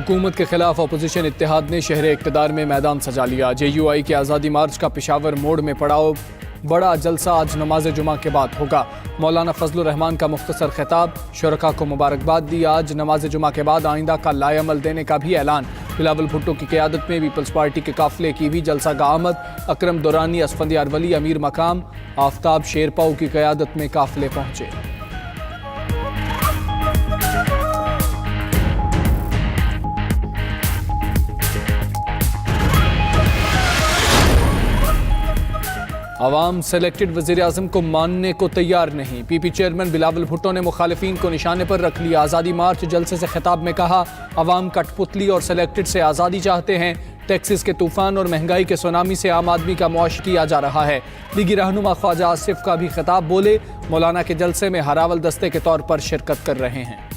हुकूमत के खिलाफ अपोजिशन इत्तेहाद ने शहर इक़्तिदार में मैदान सजा लिया। JUI के आज़ादी मार्च का पेशावर मोड़ में पड़ाव। बड़ा जलसा आज नमाज जुमा के बाद होगा। मौलाना फजलुर रहमान का मुख्तसर खिताब, शुरका को मुबारकबाद दी। आज नमाज जुमा के बाद आइंदा का लाएअमल देने का भी ऐलान। बिलावल भुट्टो की क़यादत में पीपल्स पार्टी के काफिले की भी जलसा का आमद। अकरम दुरानी, असफंदियार वली, अमीर मकाम, आफ्ताब शेरपाऊ की क़यादत में काफिले पहुंचे। अवाम सेलेक्टेड वज़ीर आज़म को मानने को तैयार नहीं। PP चेयरमैन बिलावल भुट्टो ने मुखालिफिन को निशाने पर रख लिया। आज़ादी मार्च जलसे से खिताब में कहा, अवाम कठपुतली और सेलेक्टेड से आज़ादी चाहते हैं। टैक्सेस के तूफान और महंगाई के सुनामी से आम आदमी का मुआश किया जा रहा है। लीगी रहनुमा ख्वाजा आसिफ का भी खिताब, बोले मौलाना के जलसे में हरावल दस्ते के तौर पर शिरकत कर रहे हैं।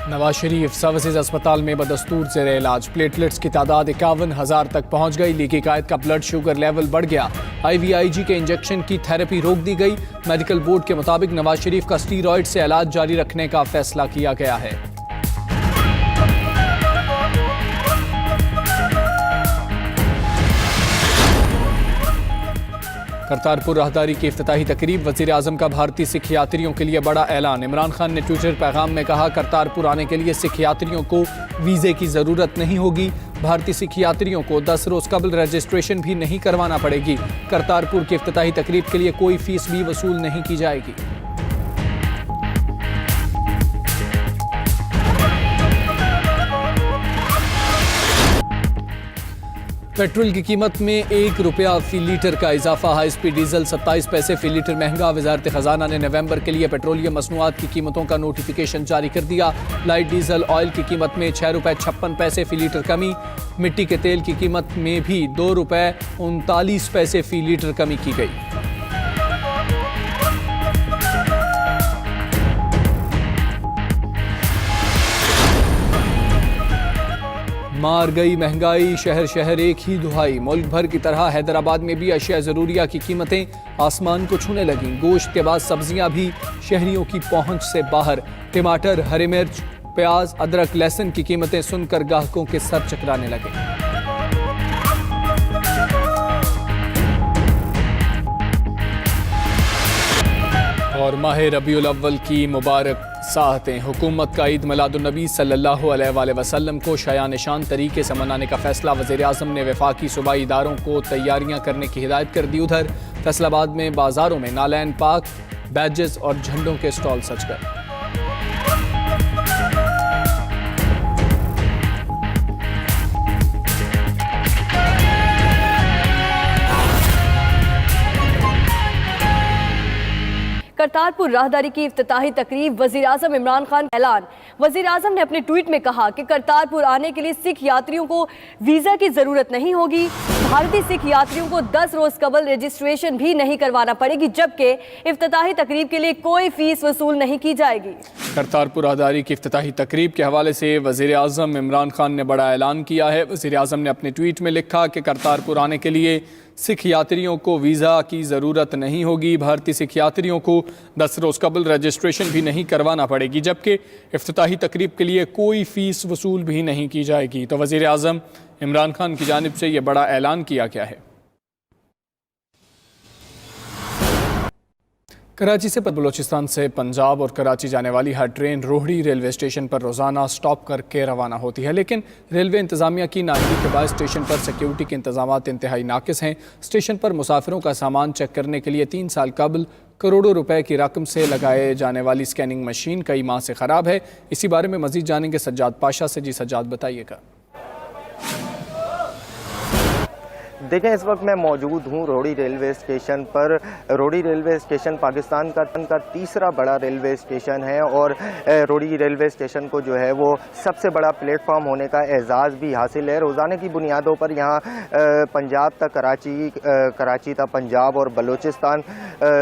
नवाज शरीफ सर्विसेज अस्पताल में बदस्तूर ज़ेर इलाज। प्लेटलेट्स की तादाद 51,000 तक पहुंच गई। लीगी कायद का ब्लड शुगर लेवल बढ़ गया। IVIG के इंजेक्शन की थेरेपी रोक दी गई। मेडिकल बोर्ड के मुताबिक नवाज शरीफ का स्टीरॉयड से इलाज जारी रखने का फैसला किया गया है। करतारपुर राहदारी की इफ्तिताही तकरीब। वज़ीर आज़म का भारतीय सिख यात्रियों के लिए बड़ा ऐलान। इमरान खान ने ट्विटर पैगाम में कहा, करतारपुर आने के लिए सिख यात्रियों को वीज़े की ज़रूरत नहीं होगी। भारतीय सिख यात्रियों को 10 रोज़ कबल रजिस्ट्रेशन भी नहीं करवाना पड़ेगी। करतारपुर की इफ्तिताही तकरीब के लिए कोई फीस भी वसूल नहीं की जाएगी। पेट्रोल की कीमत में 1 रुपया फी लीटर का इजाफा। हाई स्पीड डीजल 27 पैसे फी लीटर महंगा। वजारत खजाना ने नवंबर के लिए पेट्रोलियम मसनूआत की कीमतों का नोटिफिकेशन जारी कर दिया। लाइट डीजल ऑयल की कीमत में 6 रुपये 56 पैसे फी लीटर कमी। मिट्टी के तेल की कीमत में भी 2 रुपये 39 पैसे फी लीटर कमी की गई। मार गई महंगाई, शहर शहर एक ही दुहाई। मुल्क भर की तरह हैदराबाद में भी अशिया ज़रूरिया की कीमतें आसमान को छूने लगीं। गोश्त के बाद सब्जियां भी शहरियों की पहुंच से बाहर। टमाटर, हरी मिर्च, प्याज, अदरक, लहसुन की कीमतें सुनकर ग्राहकों के सर चकराने लगे। और माह रबीउल अव्वल की मुबारक साहतें। हुकूमत का ईद मिलादुन्नबी सल्लल्लाहु अलैहि वसल्लम को शायान शान तरीके से मनाने का फैसला। वज़ीर आज़म ने वफाकी सूबाई इदारों को तैयारियां करने की हिदायत कर दी। उधर फैसलाबाद में बाजारों में नालैन पाक, बैजेस और झंडों के स्टॉल सज गए। करतारपुर राहदारी की इफ्तिताही तकरीब। वज़ीर आज़म इमरान खान का ऐलान। वज़ीर आज़म ने अपने ट्वीट में कहा कि करतारपुर आने के लिए सिख यात्रियों को वीज़ा की ज़रूरत नहीं होगी। भारतीय सिख यात्रियों को 10 रोज़ कबल रजिस्ट्रेशन भी नहीं करवाना पड़ेगी, जबकि इफ्तिताही तकरीब के लिए कोई फीस वसूल नहीं की जाएगी। करतारपुर राहदारी की इफ्तिताही तकरीब के हवाले से वज़ीर आज़म इमरान खान ने बड़ा ऐलान किया है। वज़ीर आज़म ने अपने ट्वीट में लिखा कि करतारपुर आने के लिए सिख यात्रियों को वीज़ा की ज़रूरत नहीं होगी। भारतीय सिख यात्रियों को 10 रोज़ कबल रजिस्ट्रेशन भी नहीं करवाना पड़ेगी, जबकि इफ्तिताही तकरीब के लिए कोई फ़ीस वसूल भी नहीं की जाएगी। तो वज़ीर आज़म इमरान खान की जानिब से ये बड़ा ऐलान किया गया है। कराची से बलूचिस्तान से पंजाब और कराची जाने वाली हर ट्रेन रोहड़ी रेलवे स्टेशन पर रोज़ाना स्टॉप करके रवाना होती है, लेकिन रेलवे इंतज़ामिया की नाअहली के बाद स्टेशन पर सिक्योरिटी के इंतजामात इंतहाई नाकिस हैं। स्टेशन पर मुसाफिरों का सामान चेक करने के लिए 3 साल कबल करोड़ों रुपए की रकम से लगाए जाने वाली स्कैनिंग मशीन कई माह से ख़राब है। इसी बारे में मज़ीद जानेंगे सज्जाद पाशा से। जी सज्जाद, बताइएगा। देखें, इस वक्त मैं मौजूद हूँ रोहड़ी रेलवे स्टेशन पर। रोहड़ी रेलवे स्टेशन पाकिस्तान का तीसरा बड़ा रेलवे स्टेशन है और रोहड़ी रेलवे स्टेशन को जो है वो सबसे बड़ा प्लेटफॉर्म होने का एजाज़ भी हासिल है। रोज़ाना की बुनियादों पर यहाँ पंजाब तक कराची तक पंजाब और बलूचिस्तान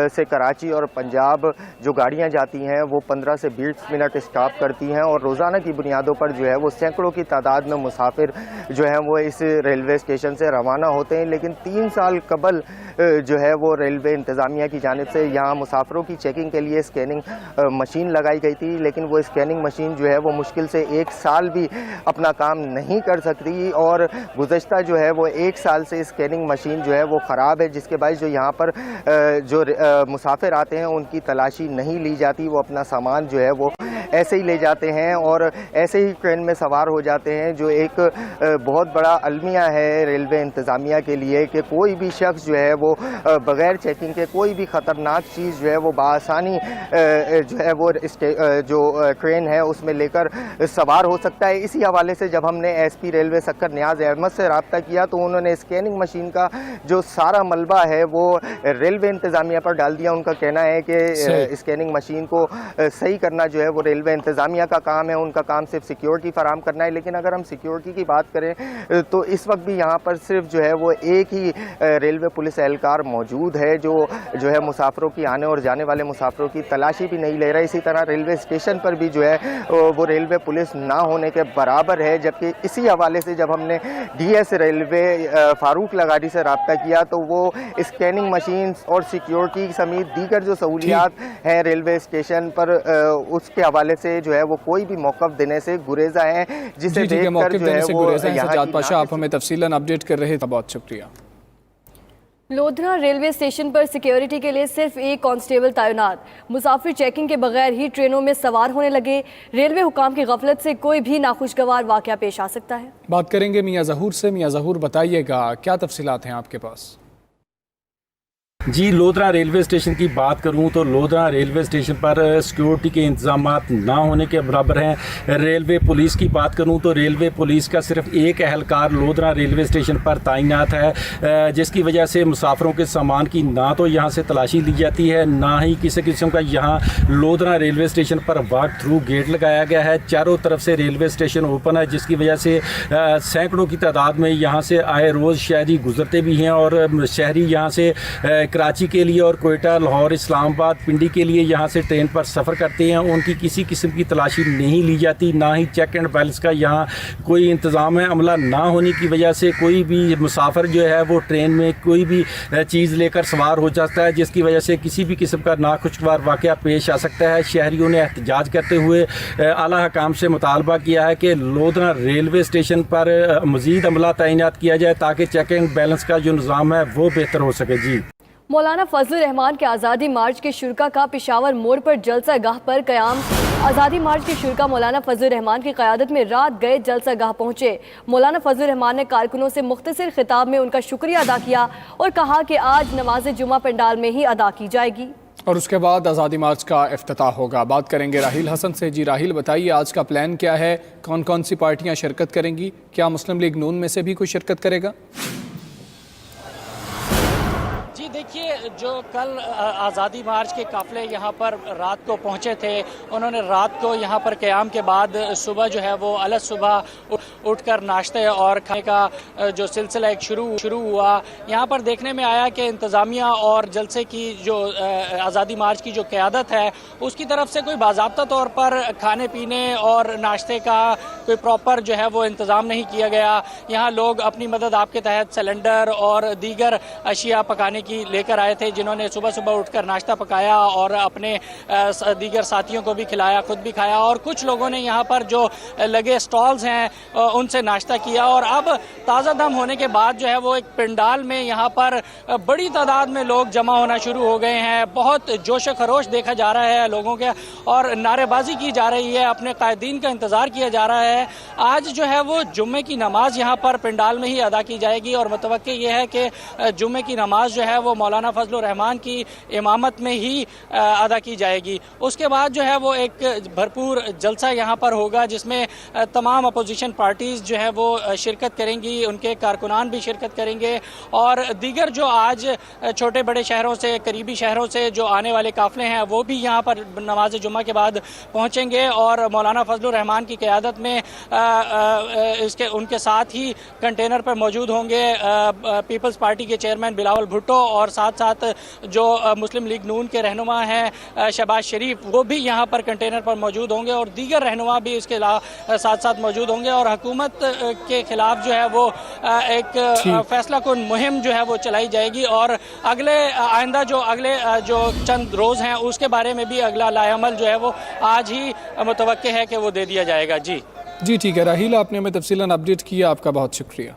से कराची और पंजाब जो गाड़ियाँ जाती हैं वो 15 से 20 मिनट स्टॉप करती हैं और रोज़ाना की बुनियादों पर जो है वो सैकड़ों की तादाद में मुसाफिर जो है वो इस रेलवे स्टेशन से रवाना होते हैं, लेकिन 3 साल कबल जो है वो रेलवे इंतज़ामिया की जानिब से यहाँ मुसाफिरों की चेकिंग के लिए स्कैनिंग मशीन लगाई गई थी, लेकिन वो स्कैनिंग मशीन जो है वो मुश्किल से 1 साल भी अपना काम नहीं कर सकती और गुज़श्ता जो है वो 1 साल से स्कैनिंग मशीन जो है वो ख़राब है, जिसके बायस जो यहाँ पर जो मुसाफिर आते हैं उनकी तलाशी नहीं ली जाती। वो अपना सामान जो है वो ऐसे ही ले जाते हैं और ऐसे ही ट्रेन में सवार हो जाते हैं, जो एक बहुत बड़ा अलमिया है रेलवे इंतज़ामिया के लिए कि कोई भी शख्स जो है वो बग़ैर चेकिंग के कोई भी ख़तरनाक चीज़ जो है वो बआसानी जो है वो जो ट्रेन है उसमें लेकर सवार हो सकता है। इसी हवाले से जब हमने एसपी रेलवे सक्कर नियाज़ अहमद से रब्ता किया तो उन्होंने स्कैनिंग मशीन का जो सारा मलबा है वो रेलवे इंतज़ामिया पर डाल दिया। उनका कहना है कि स्कैनिंग मशीन को सही करना जो है वो रेलवे इंतज़ामिया का काम है, उनका काम सिर्फ सिक्योरिटी फराम करना है। लेकिन अगर हम सिक्योरिटी की बात करें तो इस वक्त भी यहाँ पर सिर्फ जो है वो एक ही रेलवे पुलिस एहलकार मौजूद है जो है मुसाफिरों की आने और जाने वाले मुसाफिरों की तलाशी भी नहीं ले रहा है। इसी तरह रेलवे स्टेशन पर भी जो है वो रेलवे पुलिस ना होने के बराबर है। जबकि इसी हवाले से जब हमने डीएस रेलवे फारूक लगाड़ी से रब्ता किया तो वो स्कैनिंग मशीन और सिक्योरिटी समेत दीगर जो सहूलियात हैं रेलवे स्टेशन पर उसके हवाले से जो है वो कोई भी मौक़िफ़ देने से गुरेजा है, जिसे देखकर जो है वो सज्जाद पाशा आप हमें तफसीलन अपडेट कर रहे थे, बहुत शुक्रिया। लोधरा रेलवे स्टेशन पर सिक्योरिटी के लिए सिर्फ एक कांस्टेबल तैनात, मुसाफिर चेकिंग के बगैर ही ट्रेनों में सवार होने लगे। रेलवे हुकाम की गफलत से कोई भी नाखुशगवार वाक़या पेश आ सकता है। बात करेंगे मियां ज़हूर से। मियां ज़हूर, बताइएगा क्या तफसीलात हैं आपके पास? जी, लोधरा रेलवे स्टेशन की बात करूं तो लोधरा रेलवे स्टेशन पर सिक्योरिटी के इंतजामात ना होने के बराबर हैं। रेलवे पुलिस की बात करूं तो रेलवे पुलिस का सिर्फ एक एहलकार लोधरा रेलवे स्टेशन पर तैनात है, जिसकी वजह से मुसाफिरों के सामान की ना तो यहां से तलाशी ली जाती है, ना ही किसी किस्म का यहां लोधरा रेलवे स्टेशन पर वॉक थ्रू गेट लगाया गया है। चारों तरफ से रेलवे स्टेशन ओपन है, जिसकी वजह से सैकड़ों की तादाद में यहाँ से आए रोज़ शहरी गुजरते भी हैं और शहरी यहाँ से कराची के लिए और कोयटा, लाहौर, इस्लामाबाद, पिंडी के लिए यहाँ से ट्रेन पर सफ़र करते हैं। उनकी किसी किस्म की तलाशी नहीं ली जाती, ना ही चेक एंड बैलेंस का यहाँ कोई इंतज़ाम है। अमला ना होने की वजह से कोई भी मुसाफिर जो है वो ट्रेन में कोई भी चीज़ लेकर सवार हो जाता है, जिसकी वजह से किसी भी किस्म का नाखुशगवार वाक़या पेश आ सकता है। शहरियों ने एहतजाज करते हुए आला हकाम से मुतालबा किया है कि लोधरा रेलवे स्टेशन पर मज़ीद अमला तैनात किया जाए ताकि चेक एंड बैलेंस का जो निज़ाम है वो बेहतर हो सके। जी, मौलाना फजलुर रहमान के आज़ादी मार्च के शुरा का पेशावर मोड़ पर जलसा गाह पर क़याम। आज़ादी मार्च के शुरा मौलाना फजलुर रहमान की क़यादत में रात गए जलसा गाह पहुँचे। मौलाना फजलुर रहमान ने कारकुनों से मुख्तसर खिताब में उनका शुक्रिया अदा किया और कहा कि आज नमाज जुमा पंडाल में ही अदा की जाएगी और उसके बाद आज़ादी मार्च का इफ्तिताह होगा। बात करेंगे राहिल हसन से। जी राहिल, बताइए आज का प्लान क्या है, कौन कौन सी पार्टियाँ शिरकत करेंगी, क्या मुस्लिम लीग नून में से भी कोई शिरकत करेगा? जी देखिए, जो कल आज़ादी मार्च के काफ़िले यहाँ पर रात को पहुँचे थे, उन्होंने रात को यहाँ पर क़याम के बाद सुबह जो है वो अलग सुबह उठकर नाश्ते और खाने का जो सिलसिला एक शुरू हुआ। यहाँ पर देखने में आया कि इंतज़ामिया और जलसे की जो आज़ादी मार्च की जो क़यादत है उसकी तरफ से कोई बाज़ाब्ता तौर पर खाने पीने और नाश्ते का कोई प्रॉपर जो है वो इंतज़ाम नहीं किया गया। यहाँ लोग अपनी मदद आपके तहत सिलेंडर और दीगर अशिया पकाने की लेकर आए थे, जिन्होंने सुबह सुबह उठकर नाश्ता पकाया और अपने दीगर साथियों को भी खिलाया, खुद भी खाया। और कुछ लोगों ने यहाँ पर जो लगे स्टॉल्स हैं उनसे नाश्ता किया। और अब ताज़ा दम होने के बाद जो है वो एक पंडाल में यहाँ पर बड़ी तादाद में लोग जमा होना शुरू हो गए हैं। बहुत जोश खरोश देखा जा रहा है लोगों के और नारेबाजी की जा रही है, अपने कायदीन का इंतज़ार किया जा रहा है। आज जो है वो जुम्मे की नमाज यहाँ पर पंडाल में ही अदा की जाएगी और मुतवक्के ये है कि जुम्मे की नमाज जो है वो मौलाना फजलुर रहमान की इमामत में ही अदा की जाएगी। उसके बाद जो है वो एक भरपूर जलसा यहाँ पर होगा जिसमें तमाम अपोजिशन पार्टीज़ जो है वो शिरकत करेंगी, उनके कारकुनान भी शिरकत करेंगे और दीगर जो आज छोटे बड़े शहरों से, करीबी शहरों से जो आने वाले काफ़िले हैं वो भी यहाँ पर नमाज जुमा के बाद पहुँचेंगे और मौलाना फजलुर रहमान की क़यादत में उनके साथ ही कंटेनर पर मौजूद होंगे पीपल्स पार्टी के चेयरमैन बिलावल भुट्टो और साथ साथ जो मुस्लिम लीग नून के रहनुमा हैं शहबाज शरीफ, वो भी यहाँ पर कंटेनर पर मौजूद होंगे और दीगर रहनुमा भी इसके साथ साथ मौजूद होंगे और हुकूमत के खिलाफ जो है वो एक फैसला कुन मुहिम जो है वो चलाई जाएगी और अगले आइंदा जो चंद रोज़ हैं उसके बारे में भी अगला लाएअमल जो है वो आज ही मुतवक्के है कि वो दे दिया जाएगा। जी ठीक है राहील, आपने हमें तफसीलन अपडेट किया, आपका बहुत शुक्रिया।